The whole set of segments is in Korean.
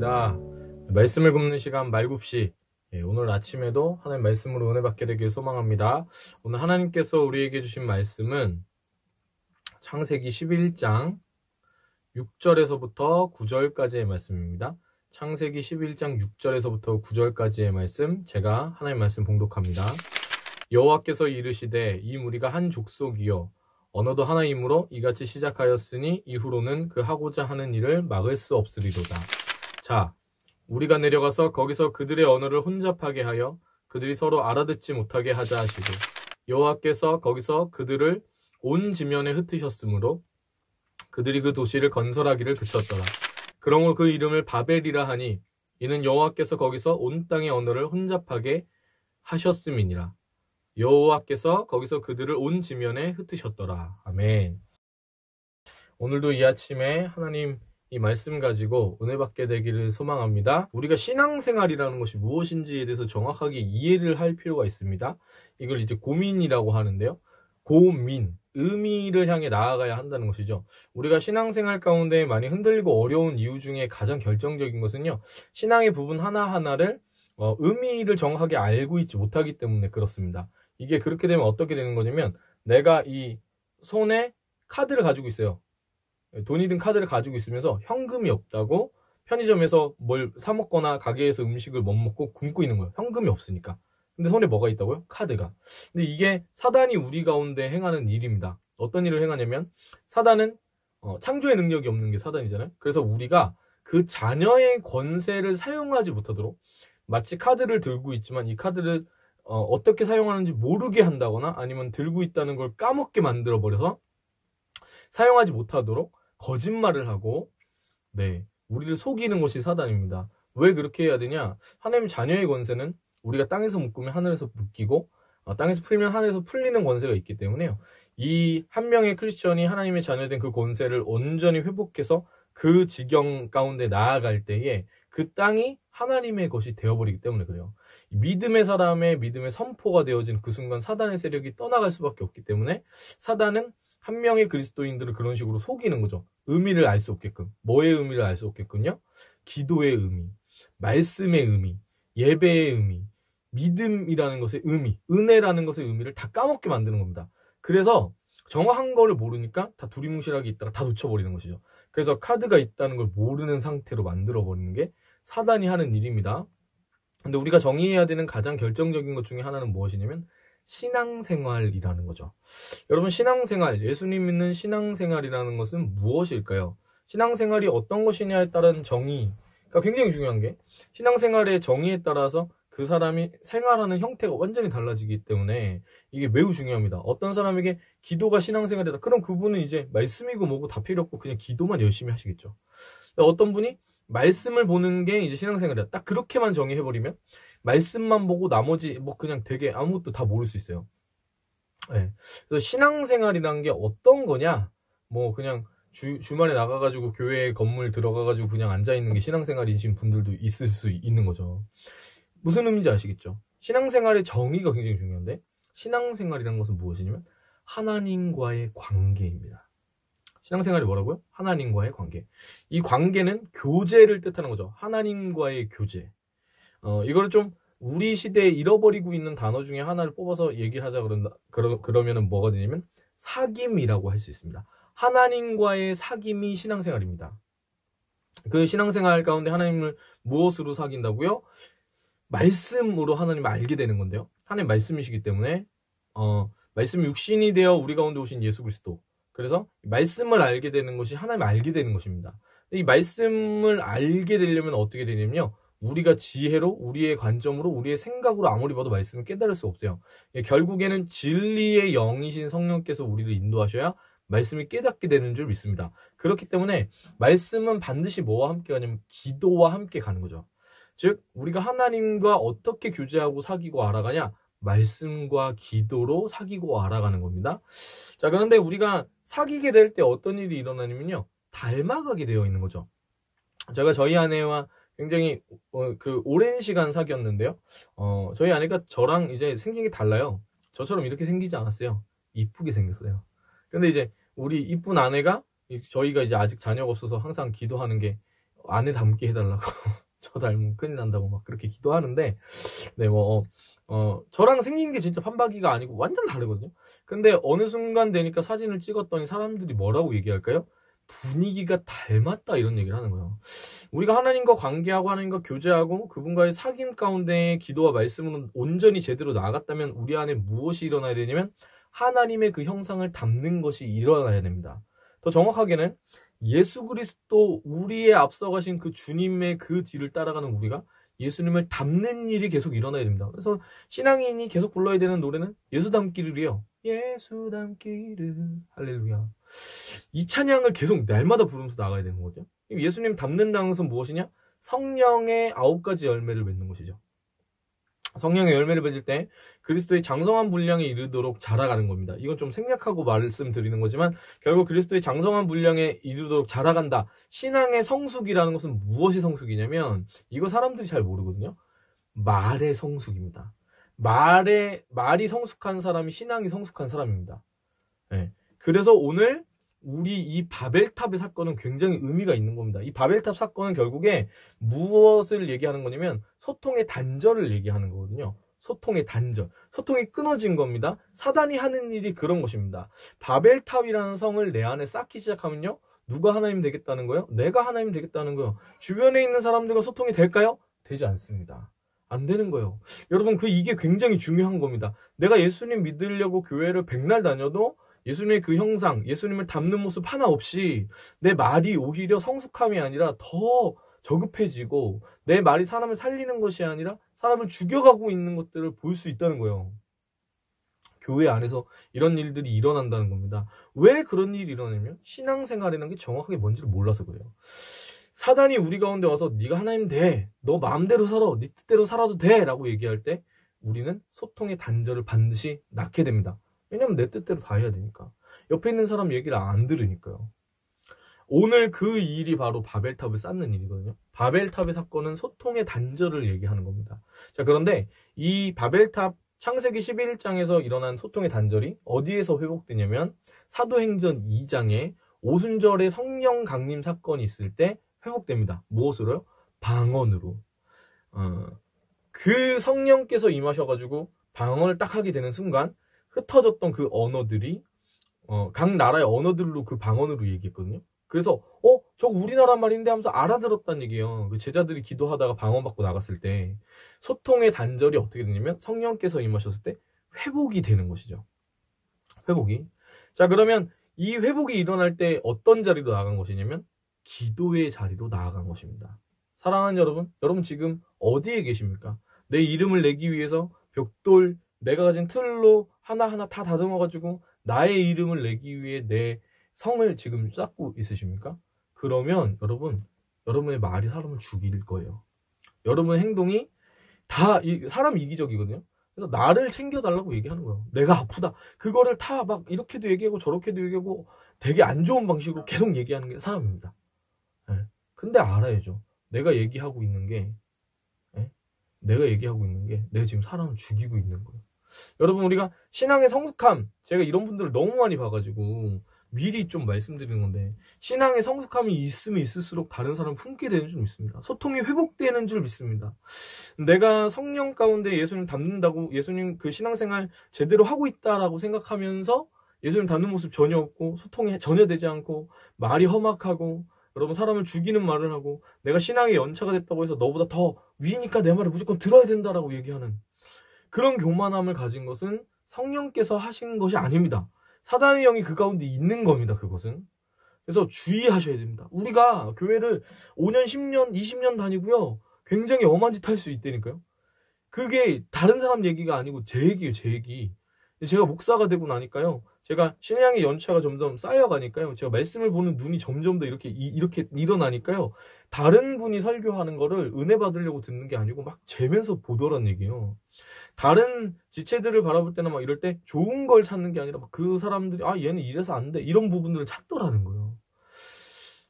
반갑습니다. 말씀을 굽는 시간 말굽시. 오늘 아침에도 하나님 말씀으로 은혜 받게 되길 소망합니다. 오늘 하나님께서 우리에게 주신 말씀은 창세기 11장 6절에서부터 9절까지의 말씀입니다. 창세기 11장 6절에서부터 9절까지의 말씀, 제가 하나님 말씀 봉독합니다. 여호와께서 이르시되 이 무리가 한 족속이여 언어도 하나이므로 이같이 시작하였으니 이후로는 그 하고자 하는 일을 막을 수 없으리로다. 자, 우리가 내려가서 거기서 그들의 언어를 혼잡하게 하여 그들이 서로 알아듣지 못하게 하자 하시고 여호와께서 거기서 그들을 온 지면에 흩으셨으므로 그들이 그 도시를 건설하기를 그쳤더라. 그러므로 그 이름을 바벨이라 하니 이는 여호와께서 거기서 온 땅의 언어를 혼잡하게 하셨음이니라. 여호와께서 거기서 그들을 온 지면에 흩으셨더라. 아멘. 오늘도 이 아침에 하나님 이 말씀 가지고 은혜 받게 되기를 소망합니다. 우리가 신앙생활이라는 것이 무엇인지에 대해서 정확하게 이해를 할 필요가 있습니다. 이걸 이제 고민이라고 하는데요. 고민, 의미를 향해 나아가야 한다는 것이죠. 우리가 신앙생활 가운데 많이 흔들리고 어려운 이유 중에 가장 결정적인 것은요, 신앙의 부분 하나하나를 의미를 정확하게 알고 있지 못하기 때문에 그렇습니다. 이게 그렇게 되면 어떻게 되는 거냐면, 내가 이 손에 카드를 가지고 있어요. 돈이 든 카드를 가지고 있으면서 현금이 없다고 편의점에서 뭘 사 먹거나 가게에서 음식을 못 먹고 굶고 있는 거예요. 현금이 없으니까. 근데 손에 뭐가 있다고요? 카드가. 근데 이게 사단이 우리 가운데 행하는 일입니다. 어떤 일을 행하냐면, 사단은 창조의 능력이 없는 게 사단이잖아요. 그래서 우리가 그 자녀의 권세를 사용하지 못하도록, 마치 카드를 들고 있지만 이 카드를 어떻게 사용하는지 모르게 한다거나 아니면 들고 있다는 걸 까먹게 만들어 버려서 사용하지 못하도록 거짓말을 하고, 우리를 속이는 것이 사단입니다. 왜 그렇게 해야 되냐? 하나님 자녀의 권세는 우리가 땅에서 묶으면 하늘에서 묶이고, 땅에서 풀면 하늘에서 풀리는 권세가 있기 때문에요. 이 한 명의 크리스천이 하나님의 자녀된 그 권세를 온전히 회복해서 그 지경 가운데 나아갈 때에 그 땅이 하나님의 것이 되어버리기 때문에 그래요. 믿음의 사람의 믿음의 선포가 되어진 그 순간 사단의 세력이 떠나갈 수밖에 없기 때문에 사단은 한 명의 그리스도인들을 그런 식으로 속이는 거죠. 의미를 알 수 없게끔. 뭐의 의미를 알 수 없겠군요? 기도의 의미, 말씀의 의미, 예배의 의미, 믿음이라는 것의 의미, 은혜라는 것의 의미를 다 까먹게 만드는 겁니다. 그래서 정확한 거를 모르니까 다 두리뭉실하게 있다가 다 놓쳐버리는 것이죠. 그래서 카드가 있다는 걸 모르는 상태로 만들어버리는 게 사단이 하는 일입니다. 근데 우리가 정의해야 되는 가장 결정적인 것 중에 하나는 무엇이냐면 신앙생활이라는 거죠. 여러분, 신앙생활, 예수님 믿는 신앙생활이라는 것은 무엇일까요? 신앙생활이 어떤 것이냐에 따른 정의가 굉장히 중요한 게, 신앙생활의 정의에 따라서 그 사람이 생활하는 형태가 완전히 달라지기 때문에 이게 매우 중요합니다. 어떤 사람에게 기도가 신앙생활이다. 그럼 그분은 이제 말씀이고 뭐고 다 필요 없고 그냥 기도만 열심히 하시겠죠. 어떤 분이 말씀을 보는 게 이제 신앙생활이다. 딱 그렇게만 정의해버리면 말씀만 보고 나머지 뭐 그냥 되게 아무것도 다 모를 수 있어요. 그래서 신앙생활이라는 게 어떤 거냐? 뭐 그냥 주말에 나가가지고 교회 건물 들어가가지고 그냥 앉아있는 게 신앙생활이신 분들도 있을 수 있는 거죠. 무슨 의미인지 아시겠죠? 신앙생활의 정의가 굉장히 중요한데, 신앙생활이라는 것은 무엇이냐면 하나님과의 관계입니다. 신앙생활이 뭐라고요? 하나님과의 관계. 이 관계는 교제를 뜻하는 거죠. 하나님과의 교제. 이거를 좀 우리 시대에 잃어버리고 있는 단어 중에 하나를 뽑아서 얘기하자 그러면은 뭐가 되냐면 사귐이라고 할 수 있습니다. 하나님과의 사귐이 신앙생활입니다. 그 신앙생활 가운데 하나님을 무엇으로 사귄다고요? 말씀으로 하나님을 알게 되는 건데요. 하나님 말씀이시기 때문에 말씀이 육신이 되어 우리 가운데 오신 예수 그리스도. 그래서 말씀을 알게 되는 것이 하나님을 알게 되는 것입니다. 이 말씀을 알게 되려면 어떻게 되냐면요, 우리가 지혜로, 우리의 관점으로, 우리의 생각으로 아무리 봐도 말씀을 깨달을 수 없어요. 결국에는 진리의 영이신 성령께서 우리를 인도하셔야 말씀이 깨닫게 되는 줄 믿습니다. 그렇기 때문에 말씀은 반드시 뭐와 함께 가냐면 기도와 함께 가는 거죠. 즉, 우리가 하나님과 어떻게 교제하고 사귀고 알아가냐? 말씀과 기도로 사귀고 알아가는 겁니다. 자, 그런데 우리가 사귀게 될 때 어떤 일이 일어나냐면요, 닮아가게 되어 있는 거죠. 제가 저희 아내와 굉장히 오랜 시간 사귀었는데요. 저희 아내가 저랑 이제 생긴 게 달라요. 저처럼 이렇게 생기지 않았어요. 이쁘게 생겼어요. 근데 이제 우리 이쁜 아내가, 저희가 이제 아직 자녀가 없어서 항상 기도하는 게 아내 닮게 해달라고 저 닮으면 큰일 난다고 막 그렇게 기도하는데, 네, 저랑 생긴 게 진짜 판박이가 아니고 완전 다르거든요. 근데 어느 순간 되니까 사진을 찍었더니 사람들이 뭐라고 얘기할까요? 분위기가 닮았다 이런 얘기를 하는 거예요. 우리가 하나님과 관계하고 하나님과 교제하고 그분과의 사귐 가운데 기도와 말씀으로 온전히 제대로 나아갔다면 우리 안에 무엇이 일어나야 되냐면 하나님의 그 형상을 담는 것이 일어나야 됩니다. 더 정확하게는 예수 그리스도 우리의 앞서가신 그 주님의 그 뒤를 따라가는 우리가 예수님을 닮는 일이 계속 일어나야 됩니다. 그래서 신앙인이 계속 불러야 되는 노래는 예수 닮기를이요. 예수 닮기를 할렐루야. 이 찬양을 계속 날마다 부르면서 나가야 되는 거죠. 예수님 닮는다는 것은 무엇이냐? 성령의 9가지 열매를 맺는 것이죠. 성령의 열매를 맺을 때 그리스도의 장성한 분량에 이르도록 자라가는 겁니다. 이건 좀 생략하고 말씀드리는 거지만 결국 그리스도의 장성한 분량에 이르도록 자라간다. 신앙의 성숙이라는 것은 무엇이 성숙이냐면 이거 사람들이 잘 모르거든요. 말의 성숙입니다. 말이 성숙한 사람이 신앙이 성숙한 사람입니다. 네. 그래서 오늘 우리 이 바벨탑의 사건은 굉장히 의미가 있는 겁니다. 이 바벨탑 사건은 결국에 무엇을 얘기하는 거냐면 소통의 단절을 얘기하는 거거든요. 소통의 단절. 소통이 끊어진 겁니다. 사단이 하는 일이 그런 것입니다. 바벨탑이라는 성을 내 안에 쌓기 시작하면요. 누가 하나님 되겠다는 거예요? 내가 하나님 되겠다는 거예요. 주변에 있는 사람들과 소통이 될까요? 되지 않습니다. 안 되는 거예요. 여러분 이게 굉장히 중요한 겁니다. 내가 예수님 믿으려고 교회를 백날 다녀도 예수님의 그 형상, 예수님을 닮는 모습 하나 없이 내 말이 오히려 성숙함이 아니라 더 저급해지고 내 말이 사람을 살리는 것이 아니라 사람을 죽여가고 있는 것들을 볼 수 있다는 거예요. 교회 안에서 이런 일들이 일어난다는 겁니다. 왜 그런 일이 일어나냐면 신앙생활이라는 게 정확하게 뭔지를 몰라서 그래요. 사단이 우리 가운데 와서 네가 하나님 돼. 너 마음대로 살아. 네 뜻대로 살아도 돼. 라고 얘기할 때 우리는 소통의 단절을 반드시 낳게 됩니다. 왜냐면 내 뜻대로 다 해야 되니까. 옆에 있는 사람 얘기를 안 들으니까요. 오늘 그 일이 바로 바벨탑을 쌓는 일이거든요. 바벨탑의 사건은 소통의 단절을 얘기하는 겁니다. 자, 그런데 이 바벨탑 창세기 11장에서 일어난 소통의 단절이 어디에서 회복되냐면 사도행전 2장에 오순절에 성령 강림 사건이 있을 때 회복됩니다. 무엇으로요? 방언으로. 그 성령께서 임하셔가지고 방언을 딱 하게 되는 순간 흩어졌던 그 언어들이 각 나라의 언어들로 그 방언으로 얘기했거든요. 그래서 저거 우리나라 말인데 하면서 알아들었다는 얘기예요. 그 제자들이 기도하다가 방언 받고 나갔을 때 소통의 단절이 어떻게 되냐면 성령께서 임하셨을 때 회복이 되는 것이죠. 회복이. 자, 그러면 이 회복이 일어날 때 어떤 자리로 나아간 것이냐면 기도의 자리로 나아간 것입니다. 사랑하는 여러분 지금 어디에 계십니까? 내 이름을 내기 위해서 벽돌 내가 가진 틀로 하나하나 다 다듬어가지고 나의 이름을 내기 위해 내 성을 지금 쌓고 있으십니까? 그러면 여러분의 말이 사람을 죽일 거예요. 여러분의 행동이 다 사람 이기적이거든요. 그래서 나를 챙겨달라고 얘기하는 거예요. 내가 아프다. 그거를 다 막 이렇게도 얘기하고 저렇게도 얘기하고 되게 안 좋은 방식으로 계속 얘기하는 게 사람입니다. 네. 근데 알아야죠. 내가 얘기하고 있는 게 내가 지금 사람을 죽이고 있는 거예요. 여러분 우리가 신앙의 성숙함 제가 이런 분들을 너무 많이 봐가지고 미리 좀 말씀드리는 건데 신앙의 성숙함이 있으면 있을수록 다른 사람을 품게 되는 줄 믿습니다. 소통이 회복되는 줄 믿습니다. 내가 성령 가운데 예수님 닮는다고 예수님 그 신앙생활 제대로 하고 있다라고 생각하면서 예수님 닮는 모습 전혀 없고 소통이 전혀 되지 않고 말이 험악하고 여러분 사람을 죽이는 말을 하고 내가 신앙의 연차가 됐다고 해서 너보다 더 위니까 내 말을 무조건 들어야 된다라고 얘기하는 그런 교만함을 가진 것은 성령께서 하신 것이 아닙니다. 사단의 영이 그 가운데 있는 겁니다. 그것은. 그래서 주의하셔야 됩니다. 우리가 교회를 5년, 10년, 20년 다니고요. 굉장히 엄한 짓 할 수 있다니까요. 그게 다른 사람 얘기가 아니고 제 얘기예요. 제 얘기. 제가 목사가 되고 나니까요. 제가 신앙의 연차가 점점 쌓여가니까요. 제가 말씀을 보는 눈이 점점 더 이렇게 일어나니까요. 다른 분이 설교하는 거를 은혜 받으려고 듣는 게 아니고 막 재면서 보더란 얘기예요. 다른 지체들을 바라볼 때나 막 이럴 때 좋은 걸 찾는 게 아니라 그 사람들이 얘는 이래서 안 돼. 이런 부분들을 찾더라는 거예요.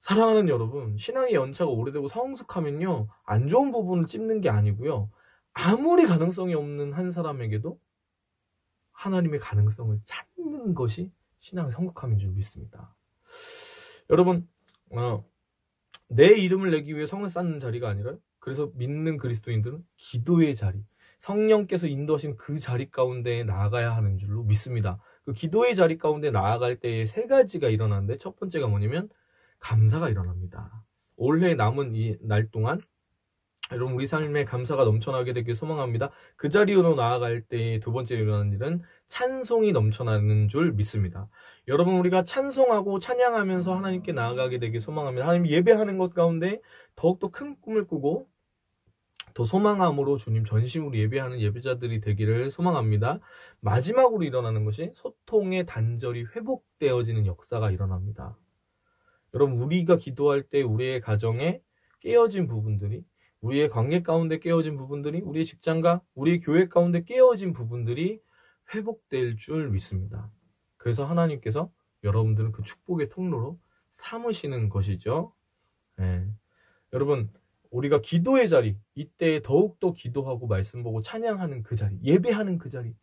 사랑하는 여러분, 신앙의 연차가 오래되고 성숙하면요. 안 좋은 부분을 찝는 게 아니고요. 아무리 가능성이 없는 한 사람에게도 하나님의 가능성을 찾는 것이 신앙의 성숙함인 줄 믿습니다. 여러분, 내 이름을 내기 위해 성을 쌓는 자리가 아니라, 그래서 믿는 그리스도인들은 기도의 자리, 성령께서 인도하신 그 자리 가운데에 나아가야 하는 줄로 믿습니다. 그 기도의 자리 가운데 나아갈 때에 세 가지가 일어나는데, 첫 번째가 뭐냐면 감사가 일어납니다. 올해 남은 이 날 동안 여러분 우리 삶에 감사가 넘쳐나게 되길 소망합니다. 그 자리로 나아갈 때 두 번째로 일어나는 일은 찬송이 넘쳐나는 줄 믿습니다. 여러분 우리가 찬송하고 찬양하면서 하나님께 나아가게 되길 소망합니다. 하나님 예배하는 것 가운데 더욱더 큰 꿈을 꾸고 더 소망함으로 주님 전심으로 예배하는 예배자들이 되기를 소망합니다. 마지막으로 일어나는 것이 소통의 단절이 회복되어지는 역사가 일어납니다. 여러분 우리가 기도할 때 우리의 가정에 깨어진 부분들이, 우리의 관계 가운데 깨어진 부분들이, 우리의 직장과 우리의 교회 가운데 깨어진 부분들이 회복될 줄 믿습니다. 그래서 하나님께서 여러분들은 그 축복의 통로로 삼으시는 것이죠. 네. 여러분 우리가 기도의 자리, 이때 더욱더 기도하고 말씀 보고 찬양하는 그 자리, 예배하는 그 자리,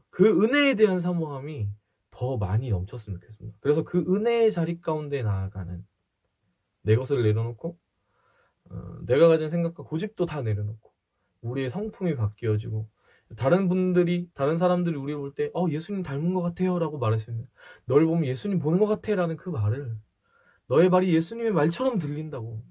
그 은혜에 대한 사모함이 더 많이 넘쳤으면 좋겠습니다. 그래서 그 은혜의 자리 가운데 나아가는, 내 것을 내려놓고 내가 가진 생각과 고집도 다 내려놓고 우리의 성품이 바뀌어지고, 다른 사람들이 우리를 볼 때 예수님 닮은 것 같아요 라고 말할 수 있는, 널 보면 예수님 보는 것 같아 라는 그 말을, 너의 말이 예수님의 말처럼 들린다고,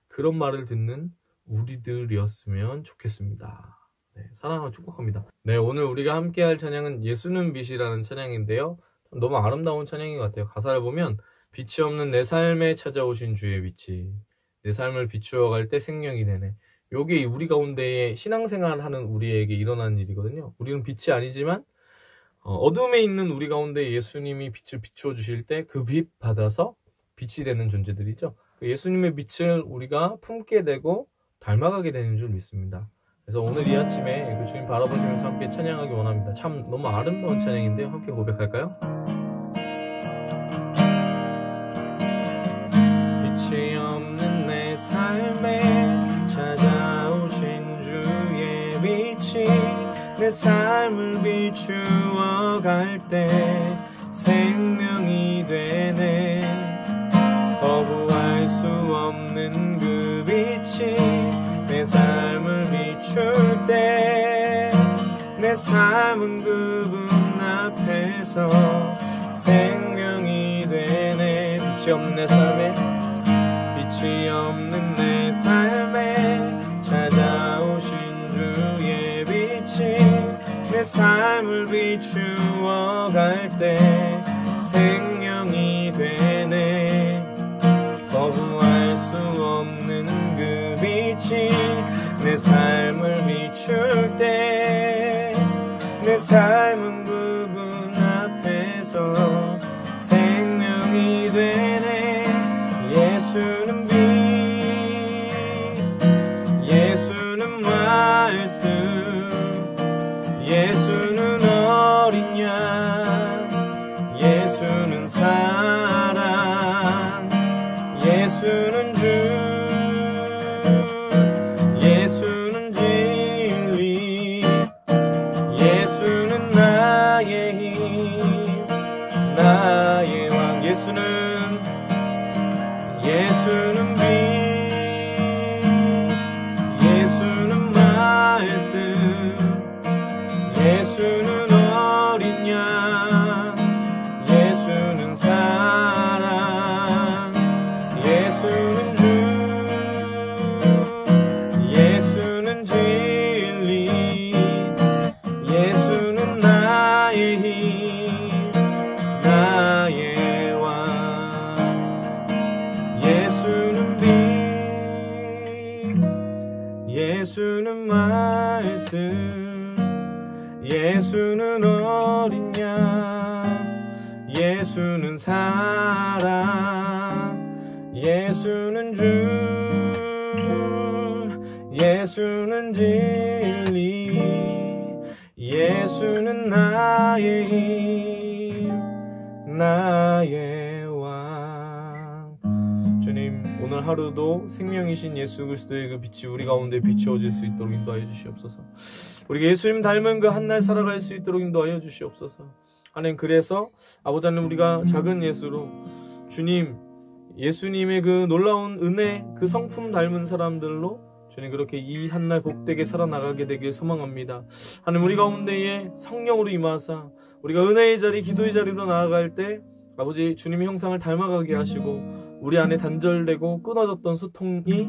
그런 말을 듣는 우리들이었으면 좋겠습니다. 네, 사랑하고 축복합니다. 네, 오늘 우리가 함께 할 찬양은 예수는 빛이라는 찬양인데요, 너무 아름다운 찬양인 것 같아요. 가사를 보면 빛이 없는 내 삶에 찾아오신 주의 빛이 내 삶을 비추어 갈 때 생명이 되네. 요게 우리 가운데에 신앙생활 하는 우리에게 일어나는 일이거든요. 우리는 빛이 아니지만 어둠에 있는 우리 가운데 예수님이 빛을 비추어 주실 때 그 빛 받아서 빛이 되는 존재들이죠. 예수님의 빛을 우리가 품게 되고 닮아가게 되는 줄 믿습니다. 그래서 오늘 이 아침에 그 주님 바라보시면서 함께 찬양하기 원합니다. 참 너무 아름다운 찬양인데요. 함께 고백할까요? 빛이 없는 내 삶에 찾아오신 주의 빛이 내 삶을 비추어 갈 때 생명이 되네. 거부할 수 없는 그 빛이 내 삶을 비출 때 내 삶은 그분 앞에서 생명이 되네. 빛이 없는 내 삶에, 빛이 없는 내 삶에 찾아오신 주의 빛이 내 삶을 비추어 갈 때 생명이 되네. 거부할 수 없는 그 빛이 내 삶을 비출 때 내 삶은 그분 앞에서 생명이 되네. 예수는 빛, 예수는 말씀, 예수는 어린 양, 예수는 사랑, 예수는 주, 예수는 진리, 예수는 나의 힘, 나의 왕. 예수는 빛, 예수는 말씀, 예수는 어린 양, 예수는 사랑, 예수는 주, 예수는 진리, 예수는 나의 힘, 나의 왕. 예수는 빛, 예수는 말씀, 예수는 어린 양, 예수는 사랑, 예수는 주, 예수는 진리, 예수는 나의 힘, 나의 왕. 주님, 오늘 하루도 생명이신 예수 그리스도의 그 빛이 우리 가운데 비추어질 수 있도록 인도하여 주시옵소서. 우리가 예수님 닮은 그 한날 살아갈 수 있도록 인도하여 주시옵소서. 하나님, 그래서 아버지 하나님, 우리가 작은 예수로 주님 예수님의 그 놀라운 은혜, 그 성품 닮은 사람들로 주님 그렇게 이 한날 복되게 살아나가게 되길 소망합니다. 하나님 우리 가운데에 성령으로 임하사 우리가 은혜의 자리, 기도의 자리로 나아갈 때 아버지 주님의 형상을 닮아가게 하시고 우리 안에 단절되고 끊어졌던 소통이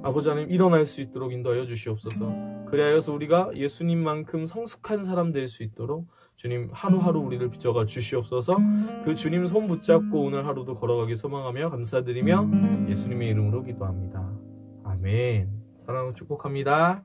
아버지 하나님 일어날 수 있도록 인도하여 주시옵소서. 그리하여서 우리가 예수님만큼 성숙한 사람 될 수 있도록 주님 하루하루 우리를 빚어가 주시옵소서. 그 주님 손 붙잡고 오늘 하루도 걸어가길 소망하며 감사드리며 예수님의 이름으로 기도합니다. 아멘. 사랑으로 축복합니다.